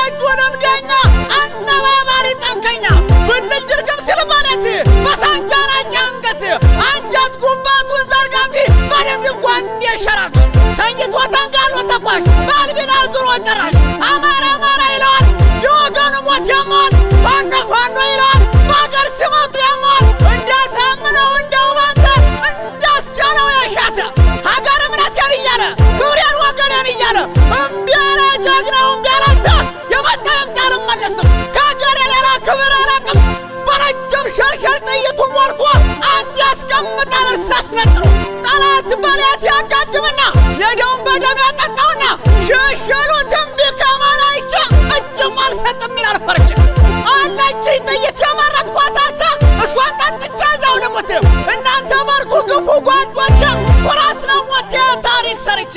ወዳጅ ወለምዳኛ አነባባሪ ጠንከኛ ብንድርግም ሲልባለት በሳንጃና ጫንገት አንጃት ጉባቱን ዘርጋፊ በደም ጓንዴ ሸራፊ ተኝቶ ተንጋሎ ተኳሽ ባልቢና ዙሮ ጨራሽ አማራ አማራ ይለዋል የወገኑ ሞት ያሟል ፋኖ ፋኖ ይለዋል በአገር ሲመጡ ያሟል እንዳሳምነው እንደው ባንተ እንዳስቻለው ያሻተ ሀገር እምነቴን እያለ ክብሬን ወገኔን እያለ እምቢ ያለ ጀግናው እምቢ ያላንተ የመጣ ይምጣል መለስም ከሀገር ሌላ ክብር አላቅም በረጅም ሸርሸር ጥይቱ ሞልቶ አንድ ያስቀምጣል እርሳስ ነጥሮ ጠላት በሌት ያጋድምና ሜዳውን በደም ያጠጣውና ሸሸሉትን ቢከማን አይቼ እጅም አልሰጥም ይላል ፈርቼ አለች ጥይት የመረጥኳት አርታ እሷን ጠጥቼ እዛው ልሞት እናንተ በርቱ ግፉ ጓዶቼ ኩራት ነው ሞቴ ታሪክ ሰርቼ